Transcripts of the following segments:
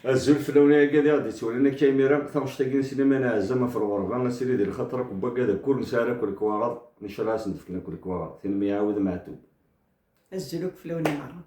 الزلف لوني قاعد غادي تولينا كاميرا ثمشتاقين سينما انا زعما في الغرب انا سيدي ديال خاطرك وبا قاعد كل نسارة كل كواغط ان شاء الله سندفنا كل كواغط ثم يعاود معتوب الزلوك فلوني مرة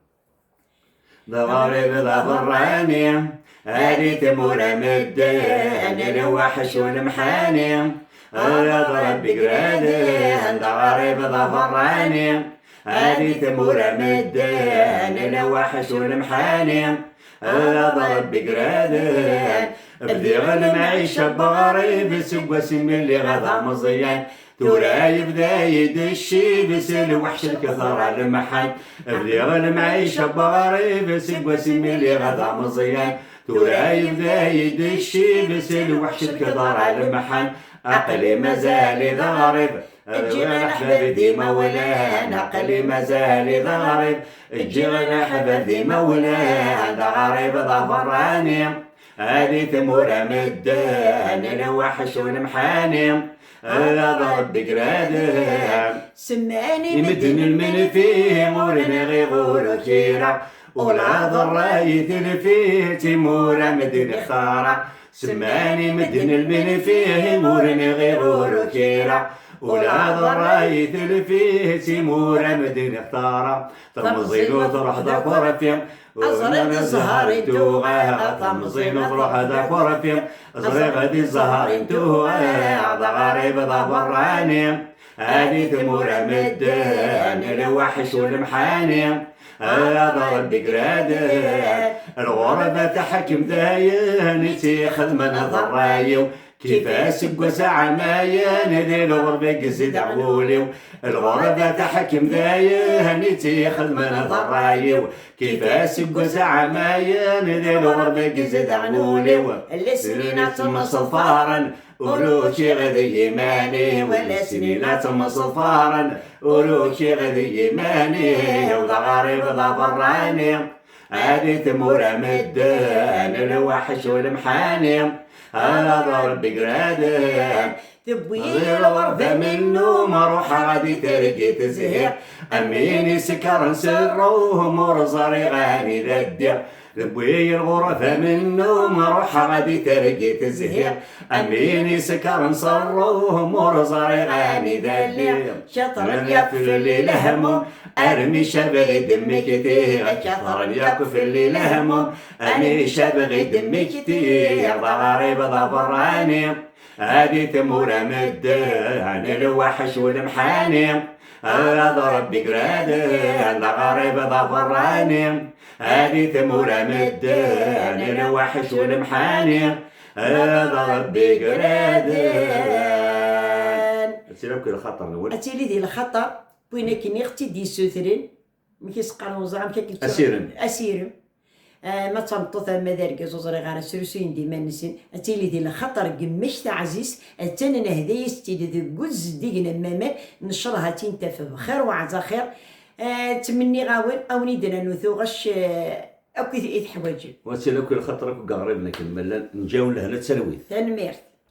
ضغارب ضراني هادي تمورة مداني الوحش والمحاني اضرب بقرادي ضغارب ضراني هادي تمورة مداني الوحش والمحاني اضرب بقرادي بدي المعيشة بغريب سوا سمي اللي غدا مزيان تورا يبدا يدشي بسل وحش الكثرة المحن بدي المعيشة بغريب سوا سمي اللي غدا مزيان تورا يبدا يدشي بسل وحش الكثرة المحن عقلي مازال ضارب تجينا الاحباب ديما ولان عقلي مازال ضارب تجينا الاحباب ديما ولان ضارب ضفراني هادي ثمورة مدان الوحش والمحاني ضرب بقرادة سماني يمدن المن فيه مورني غيغور كيرا ولا ضرايت فيه تيمورة مدن خارة سماني مدن المن فيه مورني غيغور كيرا ولا ضرايت فيه تيمورة مدن اختارة تمزين وتروح ذكر فيهم أزرق الزهر توغا تمزين وتروح ذكر فيهم أزرق هذي الزهر توغا ضغارب ضبراني هذي ثمورة مدان الوحش والمحاني ضرب بقرادة الغربة تحكم داين تيخذ من ضرايو كيفاش قوس عمايان ذي الغربة قزد عوليو الغربة تحكم داين تيخذ من ضرايو كيفاش قوس عمايان ذي الغربة قزد عوليو السنين تم صفارا وروشي غذي يماني ولا سنين تم صفارا وروشي غذي يماني وضغارب ضبراني هادي ثمورة مدان الوحش والمحاني ضرب بقرادة تبوي الغرفة منو مروح غادي ترقي تزهير أميني سكر نسروه مرزري غاني ذا الدير ذبوي الغرفة منو مروح غادي ترقي تزهير أميني سكر نصروه مرزري غاني ذا الدير شطر يقف اللي لهمو أرمي شبغي دمي كتير شطر يقف اللي لهمو أرمي شبغي دمي كتير ضغارب ضبراني هادي ثمورة مدان الوحش والمحاني ضرب بقرادة ضغارب ضبراني هادي ثمورة مدان الوحش والمحاني ضرب بقرادة أتسيرك الخطر الأول أتيلي ديال الخطر بوينا كيني اختي دي سوثرين مكي سقال وزعم كاكي أسيرم ما تنطو ثما ذلك زوزري غير سرسين ديما نسين أتيلي ديال الخطر قمشت عزيز أتانا نهدي ستيدي ذو قز ديقنا ماما نشرها تنتفى بخير وعزا خير تمني غاول أو ندنا نوثو غش أو كي حوايجي وأتسيرك الخطر قريبنا كملا نجاو لهنا تسلويث تنميرت